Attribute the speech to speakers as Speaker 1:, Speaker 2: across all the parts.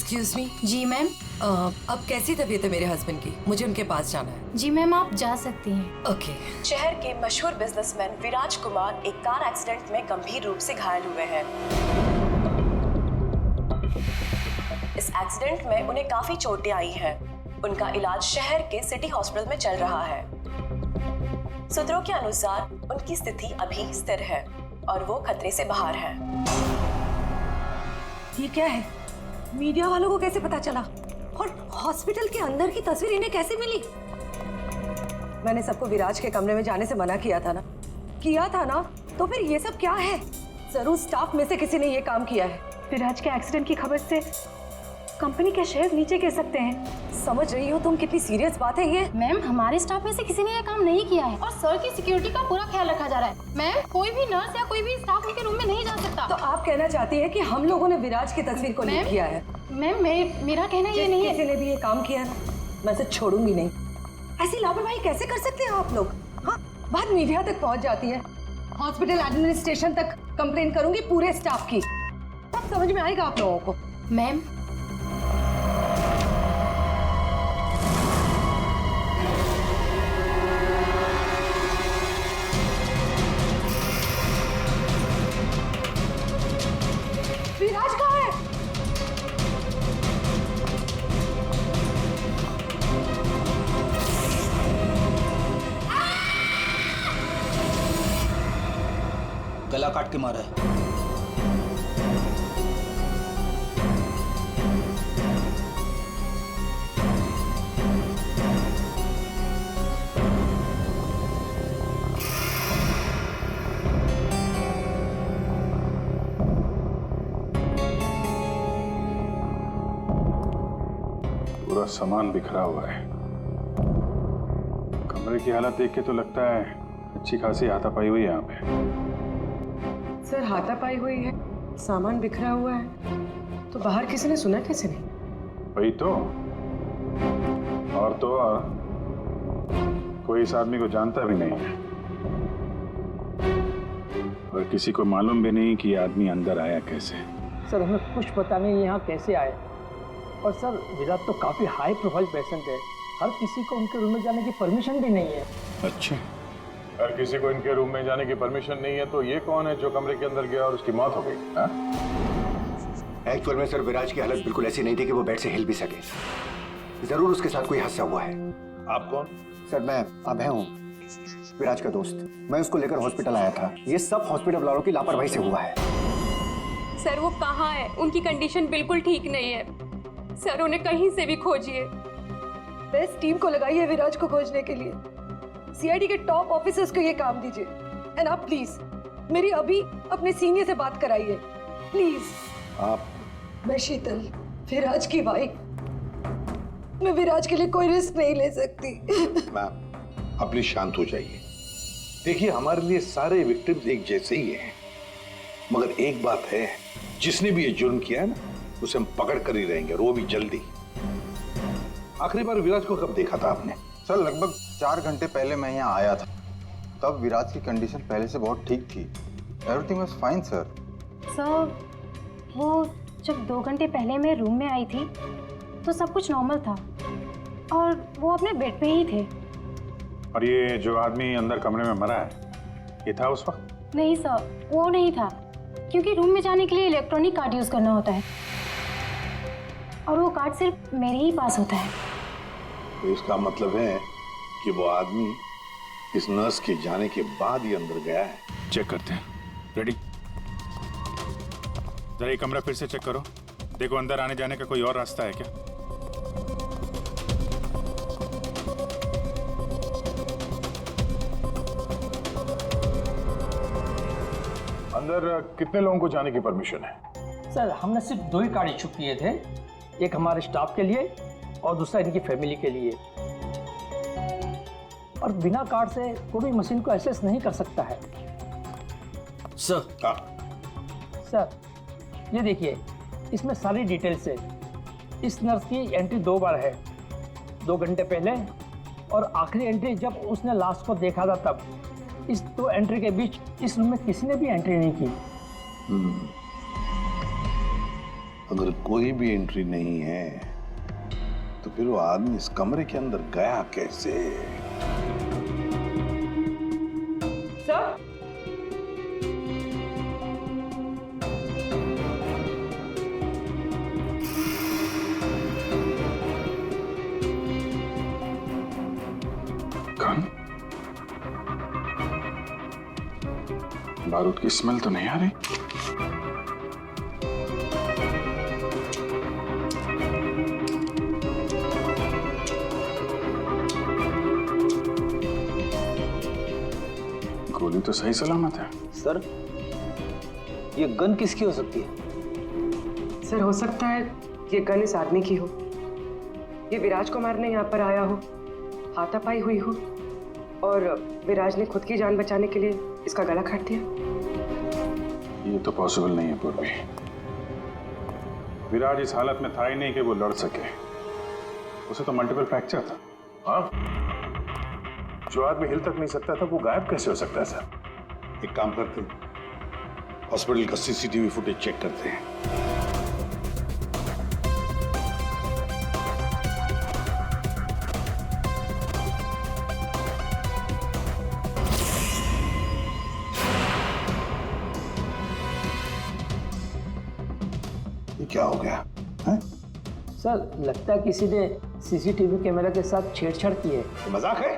Speaker 1: Excuse me.
Speaker 2: जी ma'am.
Speaker 1: अब कैसी तबीयत है मेरे हस्बैंड की? मुझे उनके पास जाना है।
Speaker 2: जी मैम, आप जा सकती हैं।
Speaker 1: ओके।
Speaker 3: शहर के मशहूर बिजनेसमैन विराज कुमार एक कार एक्सीडेंट में गंभीर रूप से घायल हुए हैं। इस एक्सीडेंट में उन्हें काफी चोटें आई हैं। उनका इलाज शहर के सिटी हॉस्पिटल में चल रहा है। सूत्रों के अनुसार उनकी स्थिति अभी स्थिर है और वो खतरे से बाहर है।
Speaker 1: ये क्या है? मीडिया वालों को कैसे पता चला? और हॉस्पिटल के अंदर की तस्वीर इन्हें कैसे मिली? मैंने सबको विराज के कमरे में जाने से मना किया था ना? तो फिर ये सब क्या है? जरूर स्टाफ में से किसी ने ये काम किया है।
Speaker 4: विराज के एक्सीडेंट की खबर से कंपनी के शेयर नीचे गिर सकते हैं।
Speaker 1: समझ रही हो तुम कितनी सीरियस बात है ये?
Speaker 2: मैम, हमारे स्टाफ में से किसी ने यह काम नहीं किया है और सर की सिक्योरिटी का पूरा ख्याल रखा जा रहा है। मैम, कोई भी नर्स या कोई भी स्टाफ उनके रूम में नहीं जा सकता।
Speaker 1: तो आप कहना चाहती है कि हम लोगों ने विराज की तस्वीर को लीक किया है?
Speaker 2: मैम, मेरा कहना ये नहीं है।
Speaker 1: किसी ने भी ये काम किया ना, मैं इसे छोड़ूंगी नहीं। ऐसी लापरवाही कैसे कर सकते हैं आप लोग? हाँ, बात मीडिया तक पहुंच जाती है, हॉस्पिटल एडमिनिस्ट्रेशन तक कंप्लेन करूंगी पूरे स्टाफ की, तब समझ में आएगा आप लोगों को।
Speaker 2: मैम,
Speaker 1: विराज कहाँ है?
Speaker 5: गला काट के मारा है।
Speaker 6: पूरा सामान बिखरा हुआ है। कमरे की हालत देख के तो लगता है अच्छी खासी हाथापाई हुई है यहाँ पे।
Speaker 1: सर, हाथापाई हुई है, सामान बिखरा हुआ है, तो बाहर किसी ने सुना कैसे नहीं?
Speaker 6: वही तो और कोई इस आदमी को जानता भी नहीं है और किसी को मालूम भी नहीं कि ये आदमी अंदर आया कैसे।
Speaker 7: सर, हमें कुछ पता नहीं यहाँ कैसे आए। और सर, विराट तो काफी हाई प्रोफाइल पेशेंट है, हर किसी को उनके रूम में जाने की परमिशन भी नहीं है।
Speaker 6: अच्छा, हर किसी को इनके रूम में जाने की परमिशन नहीं है, तो ये कौन है जो कमरे के अंदर गया और उसकी मौत हो गई?
Speaker 8: एक्चुअल में सर, विराज की हालत बिल्कुल ऐसी नहीं थी कि वो बेड से हिल भी सके। जरूर उसके साथ कोई हादसा हुआ है।
Speaker 6: आप कौन?
Speaker 8: सर, मैं अभय हूँ, विराज का दोस्त। मैं उसको लेकर हॉस्पिटल आया था। ये सब हॉस्पिटल वालों की लापरवाही से हुआ है।
Speaker 4: सर, वो कहाँ है? उनकी कंडीशन बिल्कुल ठीक नहीं है। सर, उन्हें कहीं से भी खोजिए।
Speaker 1: बेस्ट टीम को लगाइए विराज को खोजने के लिए। सीआईडी के टॉप ऑफिसर्स को ये काम दीजिए। एंड आप प्लीज मेरी अभी अपने सीनियर से बात कराइए, प्लीज।
Speaker 8: आप?
Speaker 1: मैं शीतल, विराज की वाइफ। मैं विराज के लिए कोई रिस्क नहीं ले सकती।
Speaker 9: मैम, आप प्लीज शांत हो जाइए। देखिए, हमारे लिए सारे विक्टिम्स एक जैसे ही हैं, मगर एक बात है, जिसने भी ये जुर्म किया है ना, उसे हम पकड़ कर ही रहेंगे, और वो भी जल्दी। आखिरी बार विराज को कब देखा था आपने?
Speaker 10: सर, लगभग 4 घंटे पहले मैं यहाँ आया था। तब विराज की कंडीशन पहले से बहुत ठीक थी। Everything was fine sir.
Speaker 2: Sir, वो जब 2 घंटे पहले मैं रूम में आई थी तो सब कुछ नॉर्मल था और वो अपने बेड पे ही थे।
Speaker 6: और ये जो आदमी अंदर कमरे में मरा है, ये था उस वक्त?
Speaker 2: नहीं सर, वो नहीं था, क्योंकि रूम में जाने के लिए इलेक्ट्रॉनिक कार्ड यूज करना होता है और वो कार्ड सिर्फ मेरे ही पास होता है।
Speaker 9: तो इसका मतलब है कि वो आदमी इस नर्स के जाने के बाद ही अंदर गया है।
Speaker 6: चेक करते हैं। रेडी? जरा ये कमरा फिर से चेक करो, देखो अंदर आने जाने का कोई और रास्ता है क्या। अंदर कितने लोगों को जाने की परमिशन है?
Speaker 7: सर, हमने सिर्फ 2 ही कार्ड इशू किए थे, एक हमारे स्टाफ के लिए और दूसरा इनकी फैमिली के लिए। और बिना कार्ड से कोई भी मशीन को एक्सेस नहीं कर सकता है।
Speaker 5: सर,
Speaker 7: सर, ये देखिए, इसमें सारी डिटेल्स है। इस नर्स की एंट्री 2 बार है, 2 घंटे पहले और आखिरी एंट्री जब उसने लास्ट को देखा था तब। इस 2 एंट्री के बीच इस रूम में किसी ने भी एंट्री नहीं की।
Speaker 9: अगर कोई भी एंट्री नहीं है तो फिर वो आदमी इस कमरे के अंदर गया कैसे?
Speaker 1: Sir,
Speaker 6: gun? बारूद की स्मेल तो नहीं आ रही। गोली तो सही सलामत है।
Speaker 5: सर, ये गन किसकी हो सकती है?
Speaker 1: सर हो सकता है ये गन इस आदमी की हो, ये विराज को मारने यहाँ पर आया हो, हाथापाई हुई हो और विराज ने खुद की जान बचाने के लिए इसका गला काट दिया।
Speaker 6: ये तो पॉसिबल नहीं है पूर्वी। विराज इस हालत में था ही नहीं कि वो लड़ सके। उसे तो मल्टीपल फ्रैक्चर था। हाँ, जो आदमी हिल तक नहीं सकता था वो गायब कैसे हो सकता है सर?
Speaker 9: एक काम करते हैं, हॉस्पिटल का सीसीटीवी फुटेज चेक करते हैं। ये क्या हो गया है?
Speaker 7: सर, लगता है किसी ने सीसीटीवी कैमरा के साथ छेड़छाड़ की है।
Speaker 9: ये मजाक है?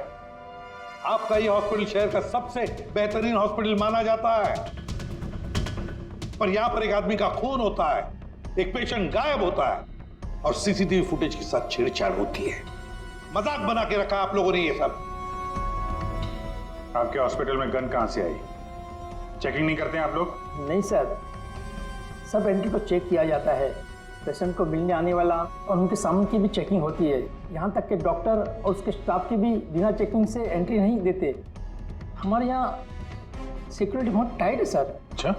Speaker 9: आपका ये हॉस्पिटल शहर का सबसे बेहतरीन हॉस्पिटल माना जाता है, पर यहां पर एक आदमी का खून होता है, एक पेशेंट गायब होता है और सीसीटीवी फुटेज के साथ छेड़छाड़ होती है। मजाक बना के रखा आप लोगों ने ये सब।
Speaker 6: आपके हॉस्पिटल में गन कहां से आई? चेकिंग नहीं करते हैं आप लोग?
Speaker 7: नहीं सर, सब एंट्री को चेक किया जाता है। पेशेंट को मिलने आने वाला और उनके सामान की भी चेकिंग होती है। यहाँ तक कि डॉक्टर और उसके स्टाफ की भी बिना चेकिंग से एंट्री नहीं देते। हमारे यहाँ सिक्योरिटी बहुत टाइट है सर।
Speaker 6: अच्छा,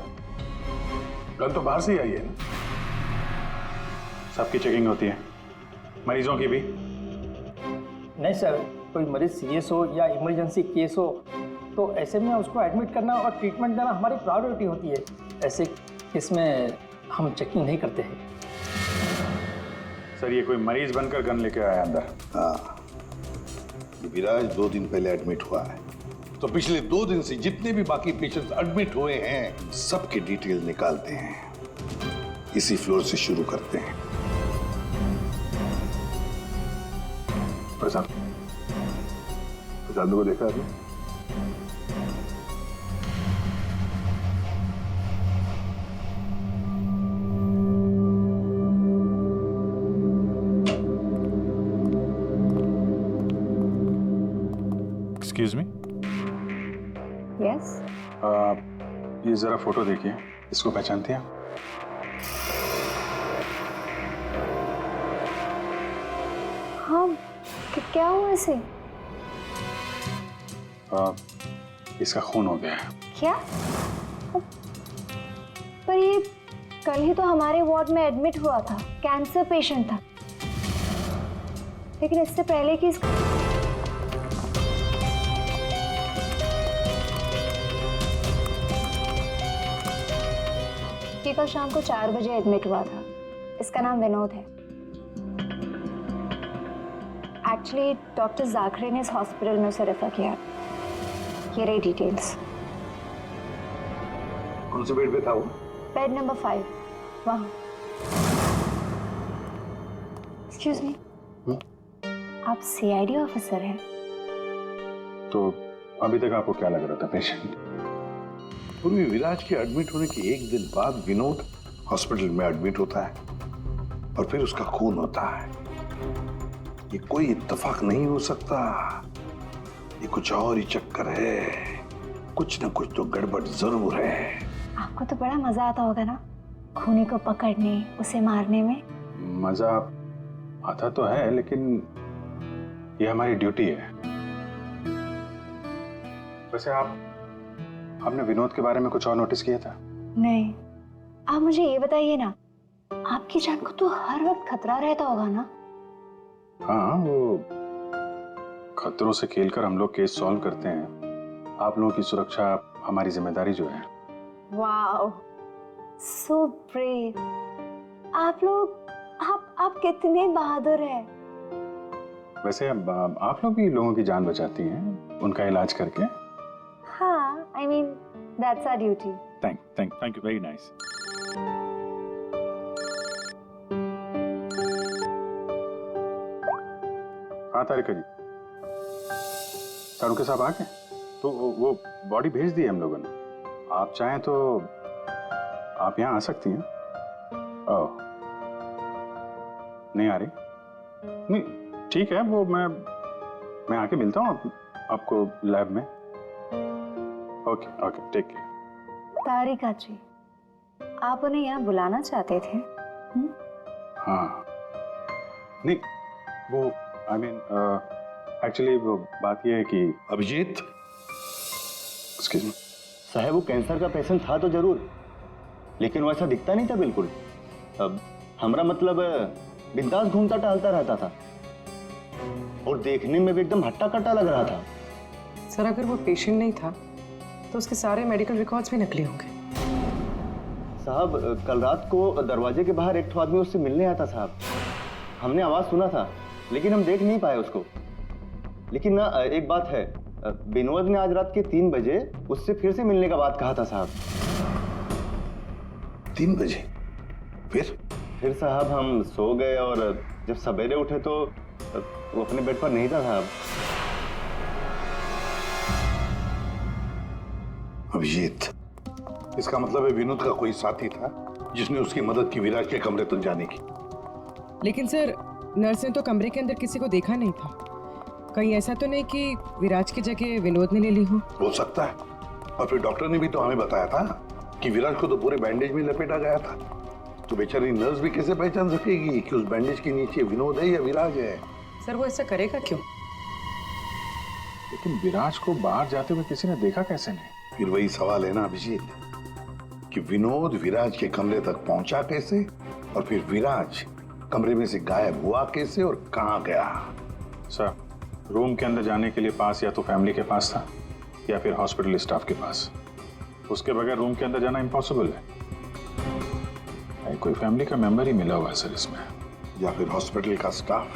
Speaker 6: गन तो बाहर से ही आई है ना? सबकी चेकिंग होती है, मरीजों की भी?
Speaker 7: नहीं सर, कोई मरीज सीरियस हो या इमरजेंसी केस हो तो ऐसे में उसको एडमिट करना और ट्रीटमेंट देना हमारी प्रायोरिटी होती है। ऐसे केस में हम चेकिंग नहीं करते हैं।
Speaker 6: सर, ये कोई मरीज बनकर गन लेके आया अंदर?
Speaker 9: हाँ, विराज 2 दिन पहले एडमिट हुआ है, तो पिछले 2 दिन से जितने भी बाकी पेशेंट्स एडमिट हुए हैं सबकी डिटेल निकालते हैं। इसी फ्लोर से शुरू करते हैं।
Speaker 6: प्रसाद को देखा अभी? Excuse me.
Speaker 2: यस।
Speaker 6: ये जरा फोटो देखिए, इसको पहचानती हैं?
Speaker 2: हाँ, क्या हुआ इसे?
Speaker 6: इसका खून हो गया है।
Speaker 2: क्या? पर ये कल ही तो हमारे वार्ड में एडमिट हुआ था, कैंसर पेशेंट था। लेकिन इससे पहले कि ये कल शाम को 4 बजे एडमिट हुआ था। इसका नाम विनोद है। एक्चुअली डॉक्टर जाखरे ने इस हॉस्पिटल में उसे रेफर किया। ये रही डिटेल्स।
Speaker 9: कौन से बेड पे था वो?
Speaker 2: बेड नंबर 5, वहाँ। एक्सक्यूज मी, आप सीआईडी ऑफिसर हैं?
Speaker 6: तो अभी तक आपको क्या लग रहा था पेशेंट?
Speaker 9: पूर्वी विराज के एडमिट होने के 1 दिन बाद विनोद हॉस्पिटल में एडमिट होता है और फिर उसका खून होता है। ये कोई इत्तेफाक नहीं हो सकता, ये कुछ और ही चक्कर है। कुछ ना कुछ तो गड़बड़ जरूर है।
Speaker 2: आपको तो बड़ा मजा आता होगा ना खूनी को पकड़ने, उसे मारने में?
Speaker 6: मजा आता तो है, लेकिन ये हमारी ड्यूटी है। वैसे आपने विनोद के बारे में कुछ और नोटिस किया था?
Speaker 2: नहीं। आप मुझे ये बताइए ना, आपकी जान को तो हर वक्त खतरा रहता होगा ना?
Speaker 6: हाँ, वो खतरों से खेलकर हम लोग केस सॉल्व करते हैं। आप लोगों की सुरक्षा हमारी जिम्मेदारी जो है।
Speaker 2: Wow, so brave. आप लोग आप कितने बहादुर हैं।
Speaker 6: वैसे अब आप लोग भी लोगों की जान बचाती हैं उनका इलाज करके।
Speaker 2: हाँ, I mean that's our duty.
Speaker 6: Thank you, very nice. हाँ तारिका जी, सारुके साहब आ गए? तो वो बॉडी भेज दी है हम लोगों ने। आप चाहें तो आप यहाँ आ सकती हैं। ओह, नहीं आ रही? नहीं, ठीक है, वो मैं आके मिलता हूँ आपको लैब में। Okay, take care.
Speaker 2: Tarika ji, आप उन्हें यहाँ बुलाना चाहते थे?
Speaker 6: हाँ, नहीं, वो आई मीन एक्चुअली वो बात ये है कि
Speaker 9: अभिजीत,
Speaker 6: एक्सक्यूज मी,
Speaker 8: साहब वो कैंसर का पेशेंट था तो जरूर, लेकिन वैसा दिखता नहीं था बिल्कुल। अब हमारा मतलब बिंदास घूमता टहलता रहता था और देखने में भी एकदम हट्टा कट्टा लग रहा था।
Speaker 1: सर अगर वो पेशेंट नहीं था तो उसके सारे मेडिकल रिकॉर्ड्स भी नकली होंगे।
Speaker 8: साहब कल रात को दरवाजे के बाहर एक आदमी उससे मिलने आता साहब। हमने आवाज सुना था लेकिन हम देख नहीं पाए उसको। लेकिन ना एक बात है, विनोद ने आज रात के 3 बजे उससे फिर से मिलने का बात कहा था साहब।
Speaker 9: 3 बजे? फिर
Speaker 8: साहब हम सो गए और जब सवेरे उठे तो वो अपने बेड पर नहीं था साहब।
Speaker 9: अभिजीत, इसका मतलब है विनोद का कोई साथी था जिसने उसकी मदद की विराज के कमरे तक जाने की।
Speaker 11: लेकिन सर नर्स ने तो कमरे के अंदर किसी को देखा नहीं था। कहीं ऐसा तो नहीं कि विराज की जगह विनोद ने ले ली हो
Speaker 9: सकता है। और फिर डॉक्टर ने भी तो हमें बताया था कि विराज को तो पूरे बैंडेज में लपेटा गया था। तो बेचारी नर्स भी कैसे पहचान सकेगी कि उस बैंडेज के नीचे विनोद है या विराज है?
Speaker 11: सर वो ऐसा करेगा क्यों?
Speaker 6: लेकिन विराज को बाहर जाते हुए किसी ने देखा कैसे नहीं?
Speaker 9: फिर वही सवाल है ना अभिजीत, कि विनोद विराज के कमरे तक पहुंचा कैसे और फिर विराज कमरे में से गायब हुआ कैसे और कहां गया?
Speaker 6: सर, रूम के अंदर जाने के लिए पास या तो फैमिली के पास था या फिर हॉस्पिटल स्टाफ के पास। उसके बगैर रूम के अंदर जाना इम्पॉसिबल है। कोई फैमिली का मेंबर ही मिला हुआ है सर इसमें,
Speaker 9: या फिर हॉस्पिटल का स्टाफ।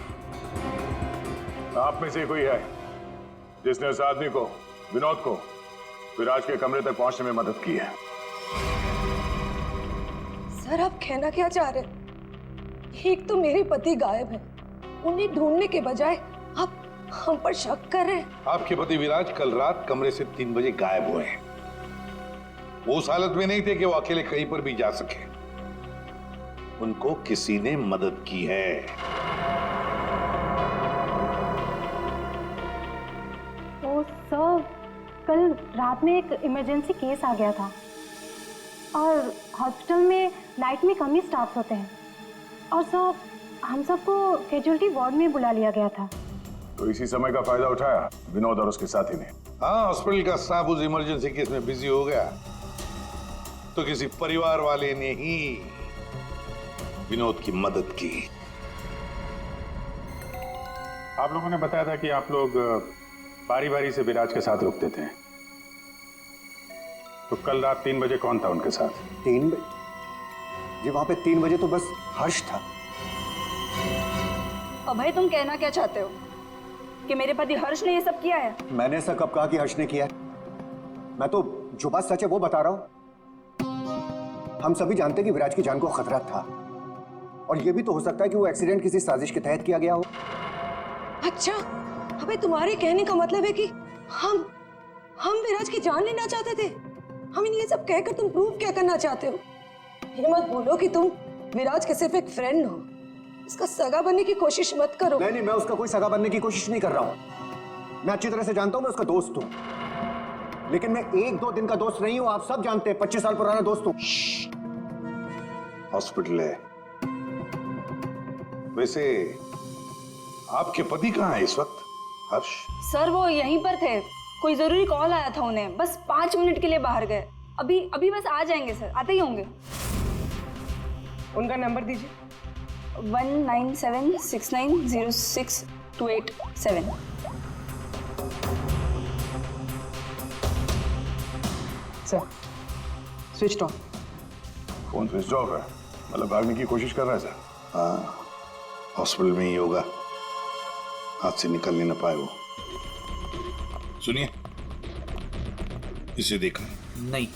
Speaker 6: आप में से कोई है जिसने उस आदमी को, विनोद को, विराज के कमरे तक पहुंचने में मदद की है?
Speaker 1: सर आप कहना क्या चाह रहे हैं? एक तो मेरे पति गायब है, उन्हें ढूंढने के बजाय आप हम पर शक कर रहे हैं।
Speaker 9: आपके पति विराज कल रात कमरे से 3 बजे गायब हुए हैं। वो उस हालत में नहीं थे कि वो अकेले कहीं पर भी जा सके। उनको किसी ने मदद की है।
Speaker 2: तो सर कल रात में एक इमरजेंसी केस आ गया था और हॉस्पिटल में नाइट में कम ही स्टाफ होते हैं और सर हम सबको कैजुअल्टी वार्ड में बुला लिया गया था।
Speaker 6: तो इसी समय का फायदा उठाया विनोद और उसके साथी ने।
Speaker 9: हाँ, हॉस्पिटल का स्टाफ उस इमरजेंसी केस में बिजी हो गया तो किसी परिवार वाले ने ही विनोद की मदद की।
Speaker 6: आप लोगों ने बताया था कि आप लोग बारी बारी से विराज के साथ रुकते थे, तो कल रात 3 बजे कौन था उनके साथ?
Speaker 8: 3 बजे जी, वहां पे 3 बजे तो बस हर्ष था।
Speaker 12: अभय तुम कहना क्या चाहते हो कि मेरे पति हर्ष ने ये सब किया है?
Speaker 8: मैंने ऐसा कब कहा कि हर्ष ने किया है? मैं तो जो बात सच है वो बता रहा हूं। हम सभी जानते हैं कि विराज की जान को खतरा था और ये भी तो हो सकता है कि वो एक्सीडेंट किसी साजिश के तहत किया गया हो।
Speaker 1: अच्छा, अबे तुम्हारे कहने का मतलब है कि हम विराज की जान लेना चाहते थे? हम ये सब कहकर तुम प्रूव क्या करना चाहते हो? ये मत बोलो कि तुम विराज के सिर्फ एक फ्रेंड हो, इसका सगा बनने की कोशिश मत करो।
Speaker 8: नहीं, मैं उसका कोई सगा बनने की कोशिश नहीं कर रहा हूँ। मैं अच्छी तरह से जानता हूँ मैं उसका दोस्त हूँ, लेकिन मैं 1-2 दिन का दोस्त नहीं हूँ। आप सब जानते हैं 25 साल पुराना दोस्त हूँ।
Speaker 9: हॉस्पिटल है। वैसे आपके पति कहाँ है इस वक्त? हर्ष?
Speaker 12: सर वो यहीं पर थे, कोई जरूरी कॉल आया था उन्हें, बस 5 मिनट के लिए बाहर गए। अभी बस आ जाएंगे सर, आते ही होंगे।
Speaker 11: उनका नंबर दीजिए।
Speaker 12: 1976906287।
Speaker 11: Sir switch off.
Speaker 6: Phone switch off है। मतलब भागने की कोशिश कर रहा है सर?
Speaker 9: हाँ, हॉस्पिटल में ही होगा, हाथ से निकल नहीं पाए वो। सुनिए, इसे देखा?
Speaker 7: नहीं।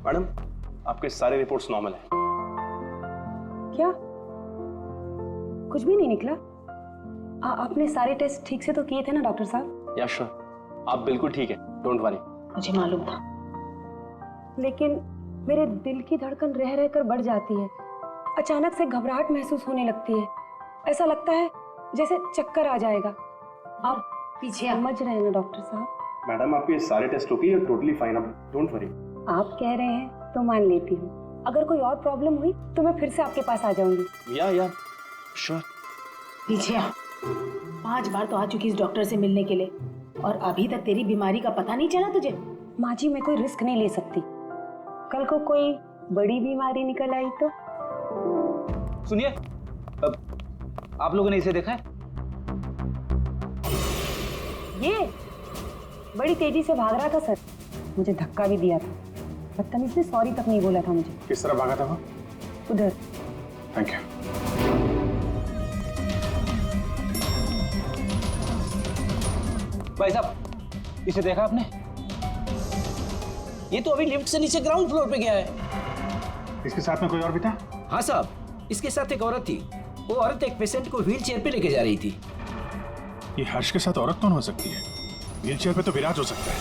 Speaker 5: मैडम, आपके सारे रिपोर्ट्स नॉर्मल हैं।
Speaker 1: क्या? कुछ भी नहीं निकला? आपने सारे टेस्ट ठीक से तो किए थे ना डॉक्टर साहब?
Speaker 5: या श्योर, आप बिल्कुल ठीक है, डोंट वरी।
Speaker 1: मुझे मालूम था, लेकिन मेरे दिल की धड़कन रह रहकर बढ़ जाती है। अचानक से घबराहट महसूस होने लगती है। ऐसा लगता है जैसे चक्कर आ जाएगा। आप पीछे समझ रहे हैं ना डॉक्टर साहब?
Speaker 5: मैडम, आपके सारे test okay, you totally fine, आप डोंट वरी।
Speaker 1: आप कह रहे हैं तो मान लेती हूँ। अगर कोई और प्रॉब्लम हुई तो मैं फिर से आपके पास आ जाऊंगी।
Speaker 5: या श्योर।
Speaker 13: पीछे आ। 5 बार तो आ चुकी इस डॉक्टर से मिलने के लिए और अभी तक तेरी बीमारी का पता नहीं चला तुझे?
Speaker 1: माँ जी, मैं कोई रिस्क नहीं ले सकती। कल को कोई बड़ी बीमारी निकल आई तो?
Speaker 5: सुनिए, आप लोगों ने इसे देखा है?
Speaker 1: ये बड़ी तेजी से भाग रहा था सर, मुझे धक्का भी दिया था। बदतमीज ने सॉरी तक नहीं बोला था मुझे।
Speaker 6: किस तरह भागा था वो?
Speaker 1: उधर।
Speaker 6: Thank you.
Speaker 7: भाई साहब, इसे देखा आपने? ये तो अभी लिफ्ट से नीचे ग्राउंड फ्लोर पे गया है।
Speaker 6: इसके साथ में कोई और भी था?
Speaker 7: हाँ साहब, इसके साथ एक औरत थी। वो औरत एक पेशेंट को व्हील चेयर पे लेके जा रही थी।
Speaker 6: ये हर्ष के साथ औरत कौन हो सकती है? व्हील चेयर पे तो विराज हो सकता है।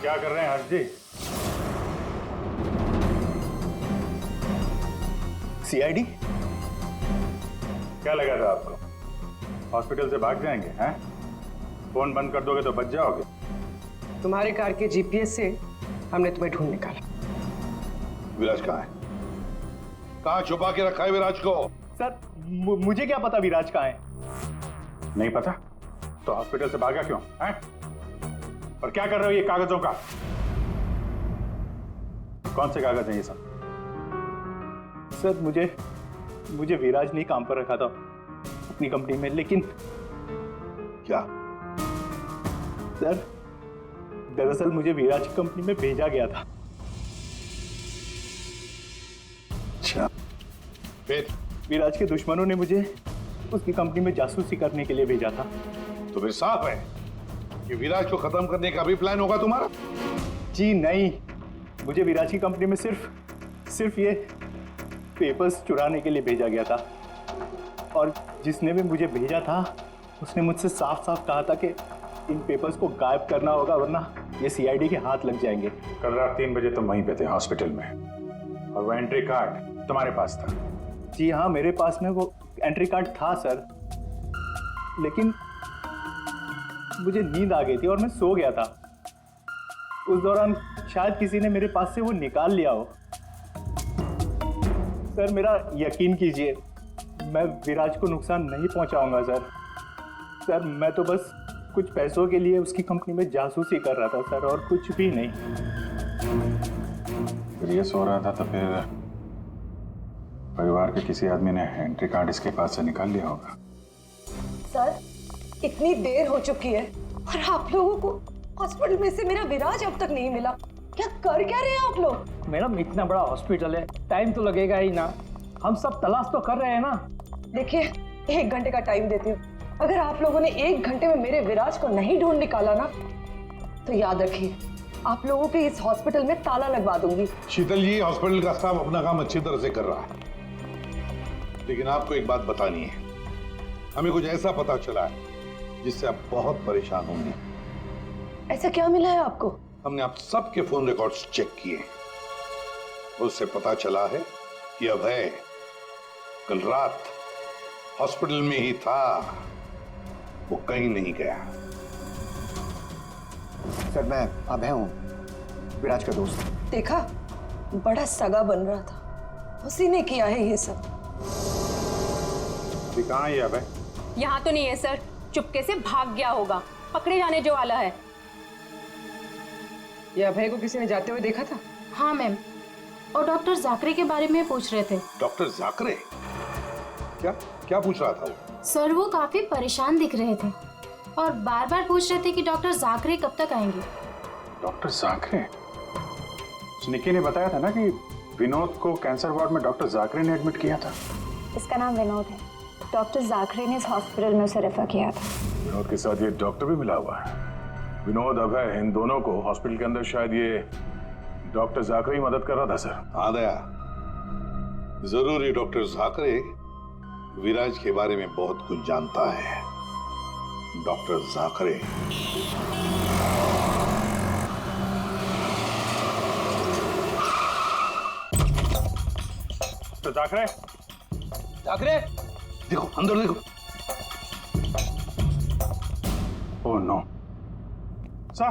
Speaker 6: क्या कर रहे हैं हर्ष जी?
Speaker 10: सीआईडी?
Speaker 6: क्या लगा था आपको हॉस्पिटल से भाग जाएंगे? हैं? फोन बंद कर दोगे तो बच जाओगे।
Speaker 11: तुम्हारे कार के जीपीएस से हमने तुम्हें ढूंढ निकाला।
Speaker 9: विराज कहाँ है? कहाँ छुपा के रखा है विराज को?
Speaker 10: सर, मुझे क्या पता विराज कहाँ है?
Speaker 6: नहीं पता तो हॉस्पिटल से भागा क्यों? हैं? और क्या कर रहे हो ये कागजों का? कौन से कागज हैं ये सब?
Speaker 10: सर, मुझे विराज ने काम पर रखा था अपनी कंपनी में, लेकिन
Speaker 9: क्या?
Speaker 10: सर, दरअसल मुझे विराज की कंपनी में भेजा गया था।
Speaker 9: अच्छा, फिर?
Speaker 10: विराज के दुश्मनों ने मुझे उसकी कंपनी में जासूसी करने के लिए भेजा था।
Speaker 9: तो फिर साफ है कि विराज को खत्म करने का भी प्लान होगा तुम्हारा?
Speaker 10: जी नहीं, मुझे विराज की कंपनी में सिर्फ ये पेपर्स चुराने के लिए भेजा गया था। और जिसने भी मुझे भेजा था उसने मुझसे साफ साफ कहा था कि इन पेपर्स को गायब करना होगा, वरना ये सीआईडी के हाथ लग जाएंगे।
Speaker 6: कल रात 3 बजे तुम वहीं पे थे हॉस्पिटल में, और वो एंट्री कार्ड तुम्हारे पास था?
Speaker 10: जी हाँ, मेरे पास में वो एंट्री कार्ड था सर, लेकिन मुझे नींद आ गई थी और मैं सो गया था। उस दौरान शायद किसी ने मेरे पास से वो निकाल लिया हो। सर, मेरा यकीन कीजिए, मैं विराज को नुकसान नहीं पहुंचाऊंगा सर। सर, मैं तो बस कुछ पैसों के लिए उसकी कंपनी में जासूसी कर रहा था सर, और कुछ भी नहीं।
Speaker 6: फिर ये सो रहा था तो फिर परिवार के किसी आदमी ने एंट्री कार्ड इसके पास से निकाल लिया होगा।
Speaker 1: सर, इतनी देर हो चुकी है और आप लोगों को हॉस्पिटल में से मेरा विराज अब तक नहीं मिला। क्या कर क्या रहे हैं आप लोग?
Speaker 7: मैडम, इतना बड़ा हॉस्पिटल है, टाइम तो लगेगा ही ना। हम सब तलाश तो कर रहे हैं ना।
Speaker 1: देखिए, 1 घंटे का टाइम देती हूँ। अगर आप लोगों ने 1 घंटे में मेरे विराज को नहीं ढूंढ निकाला ना, तो याद रखिए, आप लोगों के इस हॉस्पिटल में ताला लगवा दूंगी।
Speaker 9: शीतल जी, हॉस्पिटल का स्टाफ अपना काम अच्छी तरह से कर रहा है, लेकिन आपको एक बात बतानी है। हमें कुछ ऐसा पता चला है जिससे आप बहुत परेशान होंगे।
Speaker 1: ऐसा क्या मिला है आपको?
Speaker 9: हमने आप सबके फोन रिकॉर्ड्स चेक किए, उससे पता चला है कि अभय कल रात हॉस्पिटल में ही था, वो कहीं नहीं गया।
Speaker 10: सर, मैं अभय हूँ, विराज का दोस्त।
Speaker 1: देखा, बड़ा सगा बन रहा था, उसी ने किया है ये सब।
Speaker 6: कहाँ है ये अभय?
Speaker 4: यहाँ तो नहीं है सर, चुपके से भाग गया होगा, पकड़े जाने जो वाला है।
Speaker 11: ये अभय को किसी ने जाते हुए देखा था?
Speaker 13: हाँ मैम, और डॉक्टर जाकरे के बारे में पूछ रहे थे।
Speaker 9: डॉक्टर जाकरे? क्या क्या पूछ रहा था वो?
Speaker 13: सर वो काफी परेशान दिख रहे थे और बार बार पूछ रहे थे कि डॉक्टर जाकरे कब तक आएंगे।
Speaker 6: डॉक्टर जाकरे? निक्की ने बताया था ना कि विनोद को कैंसर वार्ड में डॉक्टर जाकरे ने एडमिट किया था।
Speaker 12: इसका नाम विनोद है। डॉक्टर जाकरे ने इस हॉस्पिटल में उसे रेफर किया था।
Speaker 6: विनोद के साथ ये डॉक्टर भी मिला हुआ है। विनोद, अभय, इन दोनों को हॉस्पिटल के अंदर शायद ये डॉक्टर जाकरे ही मदद कर रहा था सर।
Speaker 9: हाँ दया, जरूर ये डॉक्टर जाकरे विराज के बारे में बहुत कुछ जानता है। डॉक्टर जाकरे
Speaker 6: तो जाकरे,
Speaker 5: जाकरे,
Speaker 9: देखो अंदर देखो।
Speaker 6: Oh no. सा,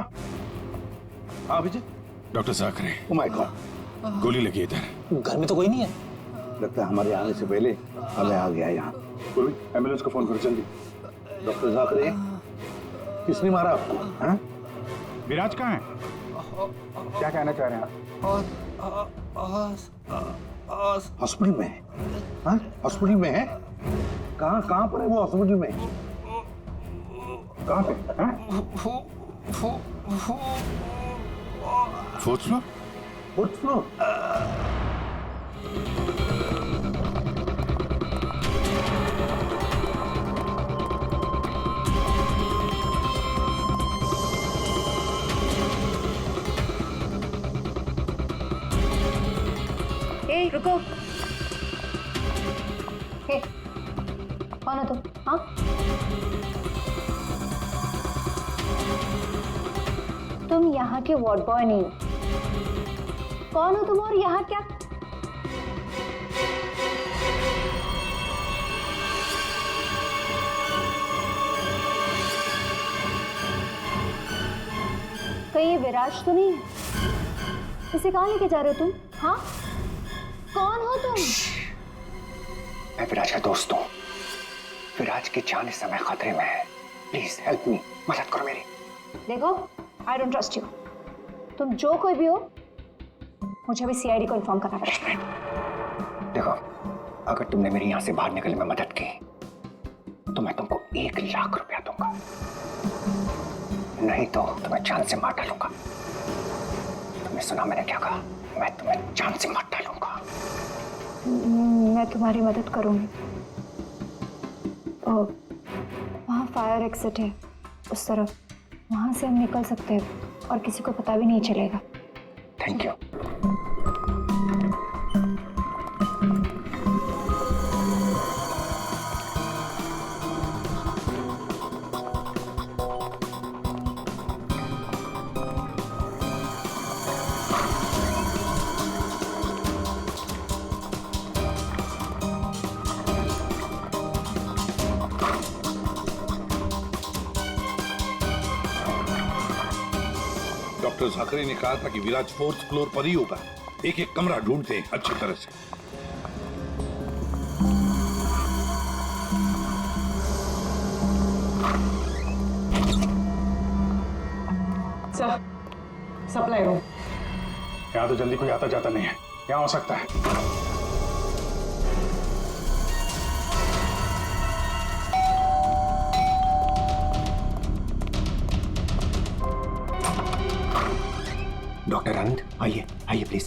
Speaker 9: हाँ Abhijeet.
Speaker 14: Doctor Jakre.
Speaker 9: Oh my god,
Speaker 14: गोली लगी इधर।
Speaker 5: घर में तो कोई नहीं है।
Speaker 9: लगता है हमारे आने से पहले हमें आ गया यहाँ। पूर्वी, एम्बुलेंस को फोन करो जल्दी। डॉक्टर जाकरे, किसने मारा आपको? हाँ?
Speaker 6: विराज कहाँ है? क्या कहना चाह रहे हैं आप?
Speaker 9: हॉस्पिटल में है? हाँ? हॉस्पिटल में है? कहाँ पर है वो हॉस्पिटल में? कहाँ पे? हाँ?
Speaker 14: Fourth floor?
Speaker 9: Fourth floor?
Speaker 2: ए रुको। हे, कौन हो तुम? हाँ? तुम यहाँ के वार्ड बॉय नहीं हो। कौन हो तुम और यहाँ क्या? कहीं ये विराज तो नहीं है? इसे कहाँ लेके जा रहे हो तुम? हाँ? कौन हो तुम?
Speaker 10: मैं विराज का दोस्त हूँ। विराज की जान इस समय खतरे में है। प्लीज हेल्प मी, मदद करो मेरी।
Speaker 2: देखो, आई डोंट ट्रस्ट यू। तुम जो कोई भी हो, मुझे अभी सीआईडी को इन्फॉर्म करना पड़ेगा।
Speaker 10: देखो, अगर तुमने मेरी यहाँ से बाहर निकलने में मदद की तो मैं तुमको 1 लाख रुपया दूंगा, नहीं तो तुम्हें जान से मार डालूंगा। तुमने सुना मैंने क्या कहा? मैं तुम्हें जान से मार डालूंगा।
Speaker 2: मैं तुम्हारी मदद करूंगी। वहाँ फायर एग्जिट है उस तरफ, वहाँ से हम निकल सकते हैं और किसी को पता भी नहीं चलेगा।
Speaker 10: Thank you.
Speaker 9: डॉक्टर जाकरे ने कहा था कि विराज 4th फ्लोर पर ही होगा। एक एक कमरा ढूंढते हैं अच्छी तरह से।
Speaker 11: Sir, supply room.
Speaker 6: यहाँ तो जल्दी कोई आता जाता नहीं है। यहाँ हो सकता है।
Speaker 10: डॉक्टर आनंद, आइए आइए प्लीज।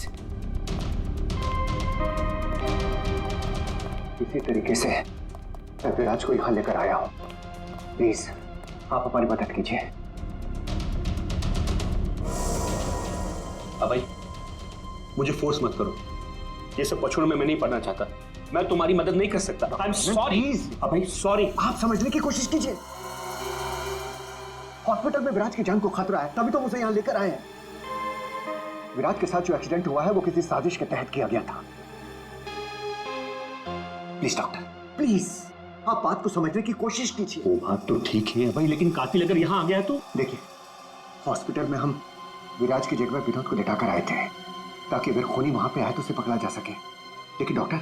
Speaker 10: इसी तरीके से मैं विराज को यहाँ लेकर आया हूँ। प्लीज आप हमारी मदद कीजिए।
Speaker 15: अभय, मुझे फोर्स मत करो। ये सब पछुड़ों में मैं नहीं पढ़ना चाहता। मैं तुम्हारी मदद नहीं कर सकता। I am sorry. Abhay sorry.
Speaker 10: आप समझने की कोशिश कीजिए। हॉस्पिटल में विराज की जान को खतरा है, तभी तो उसे यहाँ लेकर आए हैं। विराज के साथ जो एक्सीडेंट हुआ है वो किसी साजिश के तहत किया गया था। प्लीज डॉक्टर, प्लीज आप बात को समझने की कोशिश कीजिए।
Speaker 15: वो बात तो ठीक है भाई, लेकिन कातिल अगर यहाँ आ गया तो?
Speaker 10: देखिए, हॉस्पिटल में हम विराज की जगह में विनोद को लेटाकर आए थे ताकि अगर खूनी वहां पे आए तो उसे पकड़ा जा सके। लेकिन डॉक्टर,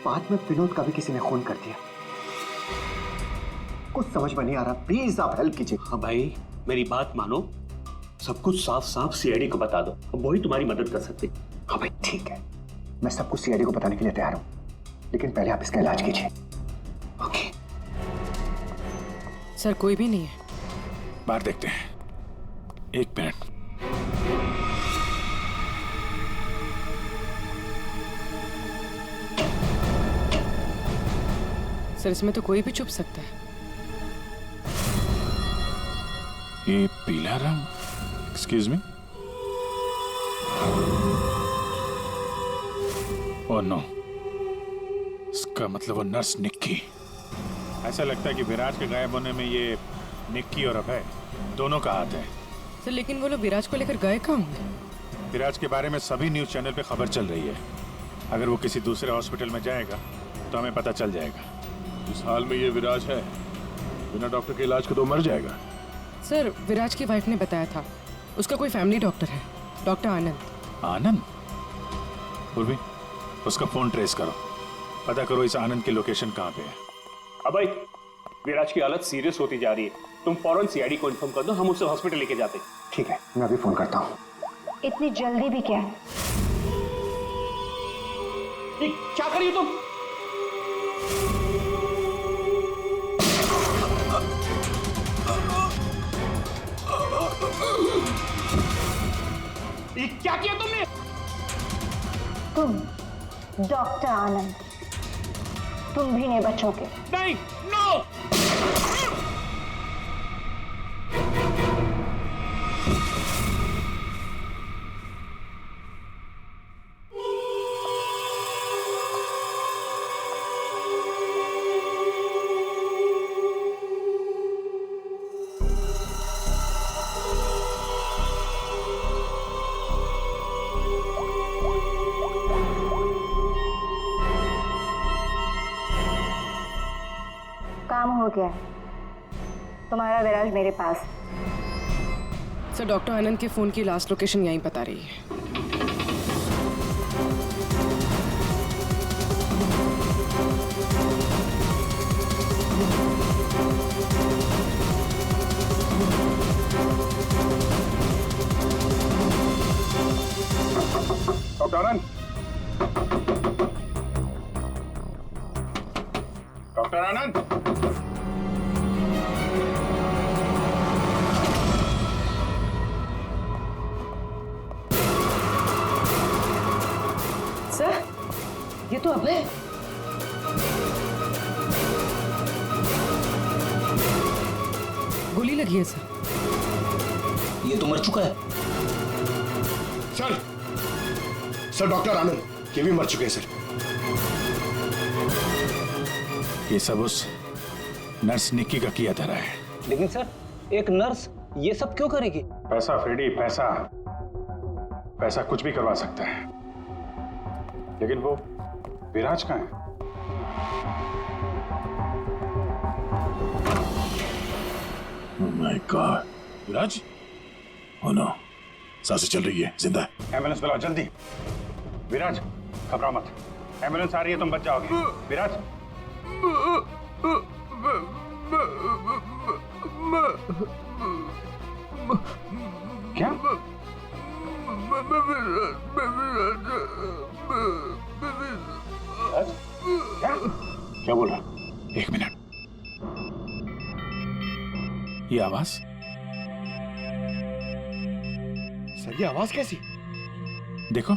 Speaker 10: बाद में विनोद का भी किसी ने खून कर दिया। कुछ समझ में नहीं आ रहा। प्लीज आप हेल्प कीजिए।
Speaker 15: हाँ भाई, मेरी बात मानो। सब कुछ साफ साफ सीआईडी को बता दो, अब वही तुम्हारी मदद कर सकते।
Speaker 10: हाँ भाई ठीक है, मैं सब कुछ सीआईडी को बताने के लिए तैयार हूँ, लेकिन पहले आप इसका इलाज कीजिए।
Speaker 11: ओके सर, कोई भी नहीं है।
Speaker 14: बाहर देखते हैं, 1 मिनट।
Speaker 11: सर इसमें तो कोई भी छुप सकता है।
Speaker 14: ये पीला रंग, एक्सक्यूज मी। ओह नो, इसका मतलब वो नर्स निक्की।
Speaker 6: ऐसा लगता है कि विराज के गायब होने में ये निक्की और अभय दोनों का हाथ है।
Speaker 11: सर लेकिन वो लोग विराज को लेकर गए कहाँ होंगे?
Speaker 6: विराज के बारे में सभी न्यूज चैनल पे खबर चल रही है। अगर वो किसी दूसरे हॉस्पिटल में जाएगा तो हमें पता चल जाएगा।
Speaker 14: इस हाल में ये विराज है, बिना डॉक्टर के इलाज के तो मर जाएगा।
Speaker 11: सर विराज की वाइफ ने बताया था, उसका कोई फैमिली डॉक्टर है, डॉक्टर आनंद।
Speaker 6: आनंद? उर्वी, उसका फोन ट्रेस करो, पता करो इस आनंद की लोकेशन कहाँ पे है।
Speaker 15: अभय, विराज की हालत सीरियस होती जा रही है, तुम फौरन सीआईडी को इन्फॉर्म कर दो, हम उसे हॉस्पिटल लेके जाते हैं।
Speaker 10: ठीक है, मैं अभी फोन करता हूँ।
Speaker 2: इतनी जल्दी भी क्या है?
Speaker 15: क्या करिए तुम? ये क्या किया तुमने?
Speaker 2: तुम डॉक्टर आनंद, तुम भी नहीं बचोगे।
Speaker 15: नहीं, नो!
Speaker 2: काम हो गया, तुम्हारा विराज मेरे पास।
Speaker 11: सर डॉक्टर आनंद के फोन की लास्ट लोकेशन यहीं बता रही है।
Speaker 6: डॉक्टर आनंद, डॉक्टर आनंद,
Speaker 1: सर ये तो अभय है।
Speaker 11: गोली लगी है सर।
Speaker 15: ये तो मर चुका है।
Speaker 14: सर डॉक्टर आनंद, ये भी मर चुके हैं सर।
Speaker 6: ये सब उस नर्स निक्की का किया धरा है।
Speaker 5: लेकिन सर, एक नर्स ये सब क्यों करेगी?
Speaker 6: पैसा फ्रेडी, पैसा, पैसा कुछ भी करवा सकता है। लेकिन वो विराज कहाँ है?
Speaker 14: Oh my God, Viraj? Oh no, सांसें चल रही है, जिंदा है।
Speaker 6: एम्बुलेंस बुलाओ जल्दी। विराज, घबराओ मत, एम्बुलेंस आ रही है, तुम बच जाओगे। विराज, क्या? क्या? क्या बोल रहा?
Speaker 14: 1 मिनट,
Speaker 6: ये आवाज?
Speaker 14: सर ये आवाज कैसी?
Speaker 6: देखो,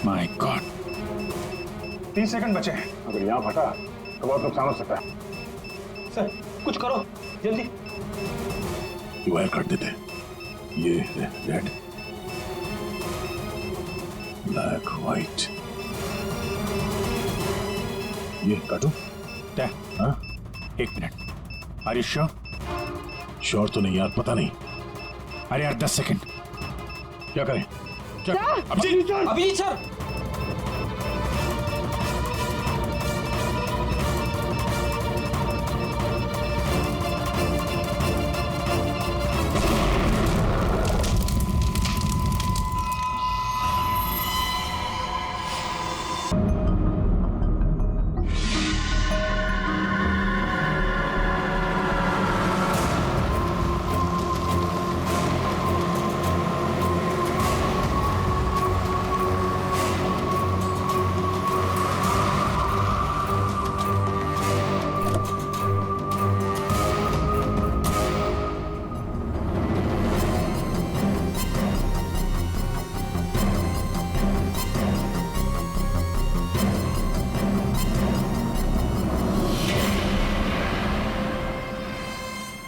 Speaker 6: माय गॉड, 30 सेकंड बचे हैं। अगर यहाँ फटा तो बहुत नुकसान हो सकता है।
Speaker 15: सर कुछ करो जल्दी।
Speaker 14: वायर काट देते हैं। ये रेड, ब्लैक, व्हाइट, ये काटो।
Speaker 6: हाँ? 1 minute, are you sure?
Speaker 14: Sure तो नहीं यार, पता नहीं।
Speaker 6: अरे यार 10 सेकंड।
Speaker 14: क्या करें? क्या? अभिजीत सर!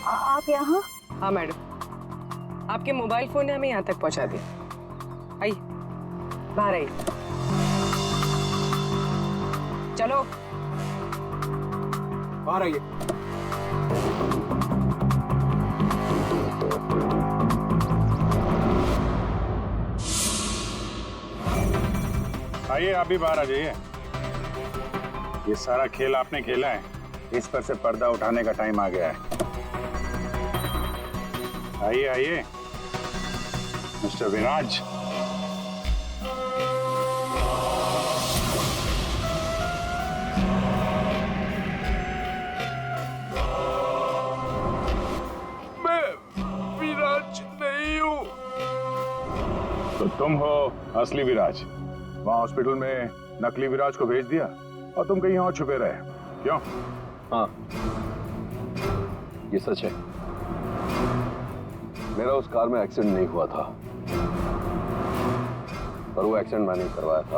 Speaker 12: आप यहाँ?
Speaker 11: हाँ मैडम, आपके मोबाइल फोन ने हमें यहाँ तक पहुँचा दिया। आइए, बाहर आइए। चलो
Speaker 15: बाहर आइए।
Speaker 6: आइए, आप भी बाहर आ जाइए। ये सारा खेल आपने खेला है, इस पर से पर्दा उठाने का टाइम आ गया है। आइए आइए, मिस्टर विराज।
Speaker 14: मैं विराज नहीं हूँ।
Speaker 6: तो तुम हो असली विराज। वहां हॉस्पिटल में नकली विराज को भेज दिया और तुम कहीं और छुपे रहे, क्यों?
Speaker 16: हाँ, ये सच है। मेरा उस कार में एक्सीडेंट नहीं हुआ था, पर वो एक्सीडेंट मैंने करवाया था।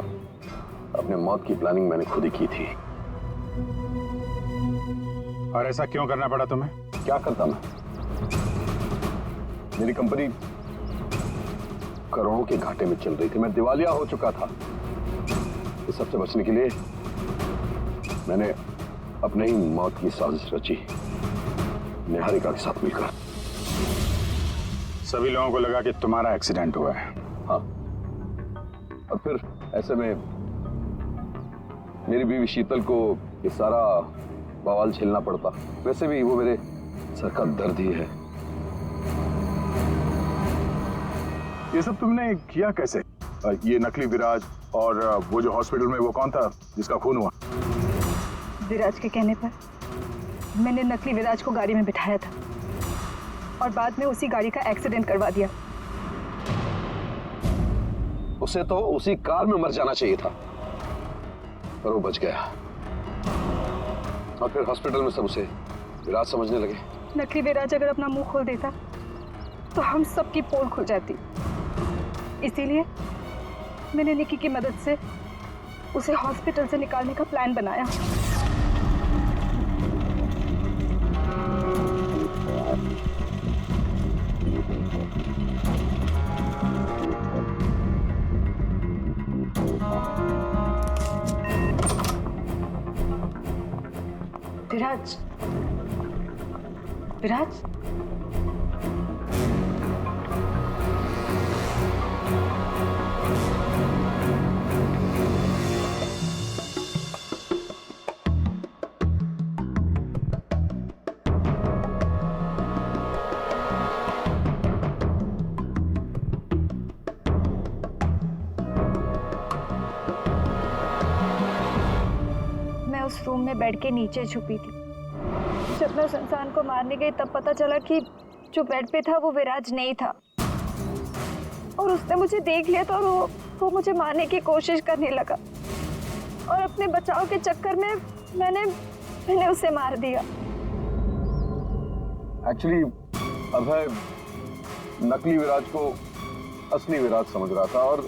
Speaker 16: अपने मौत की प्लानिंग मैंने खुद ही की थी।
Speaker 6: और ऐसा क्यों करना पड़ा तुम्हें?
Speaker 16: क्या करता मैं? मेरी कंपनी करोड़ों के घाटे में चल रही थी, मैं दिवालिया हो चुका था। इस सबसे बचने के लिए मैंने अपने ही मौत की साजिश रची, निहारिका के साथ मिलकर।
Speaker 6: सभी लोगों को लगा कि तुम्हारा एक्सीडेंट हुआ है।
Speaker 16: हाँ, और फिर ऐसे में मेरी बीवी शीतल को ये सारा बवाल झेलना पड़ता। वैसे भी वो मेरे सर का दर्द ही है।
Speaker 6: ये सब तुमने किया कैसे? ये नकली विराज और वो जो हॉस्पिटल में वो कौन था जिसका खून हुआ?
Speaker 12: विराज के कहने पर मैंने नकली विराज को गाड़ी में बिठाया था और बाद में उसी गाड़ी का एक्सीडेंट करवा दिया।
Speaker 16: उसे तो उसी कार में मर जाना चाहिए था, पर वो बच गया। और फिर हॉस्पिटल में सब उसे विराज समझने लगे।
Speaker 12: नकली विराज अगर अपना मुंह खोल देता तो हम सबकी पोल खुल जाती। इसीलिए मैंने निकी की मदद से उसे हॉस्पिटल से निकालने का प्लान बनाया।
Speaker 1: विराज, विराज,
Speaker 12: उस रूम में बेड के नीचे छुपी थी। जब मैं उस इंसान को मारने गई तब पता चला कि जो बेड पे था वो विराज नहीं था और उसने मुझे देख लिया तो वो मुझे मारने की कोशिश करने लगा और अपने बचाव के चक्कर में मैंने उसे मार दिया।
Speaker 16: एक्चुअली अभय नकली विराज को असली विराज समझ रहा था और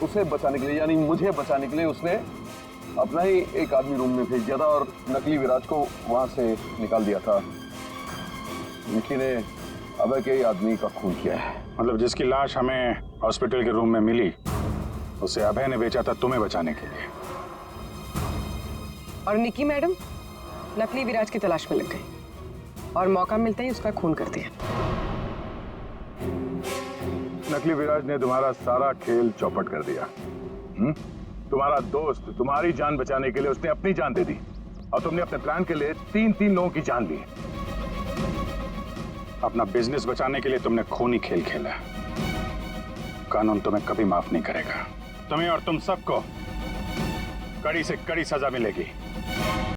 Speaker 16: उसे बचाने के लिए, यानी मुझे बचाने के लिए, उसने अपना ही एक आदमी रूम में भेज दिया था और नकली विराज को वहां से निकाल दिया था। निकी ने अभय के आदमी का खून किया है।
Speaker 6: मतलब जिसकी लाश हमें हॉस्पिटल के रूम में मिली उसे अभय ने बेचा था तुम्हें बचाने के लिए।
Speaker 11: और निकी मैडम नकली विराज की तलाश में लग गई और मौका मिलते ही उसका खून कर दिया।
Speaker 9: नकली विराज ने तुम्हारा सारा खेल चौपट कर दिया। तुम्हारा दोस्त तुम्हारी जान बचाने के लिए उसने अपनी जान दे दी और तुमने अपने प्लान के लिए 3 लोगों की जान ली।
Speaker 6: अपना बिजनेस बचाने के लिए तुमने खूनी खेल खेला। कानून तुम्हें कभी माफ नहीं करेगा। तुम्हें और तुम सबको कड़ी से कड़ी सजा मिलेगी।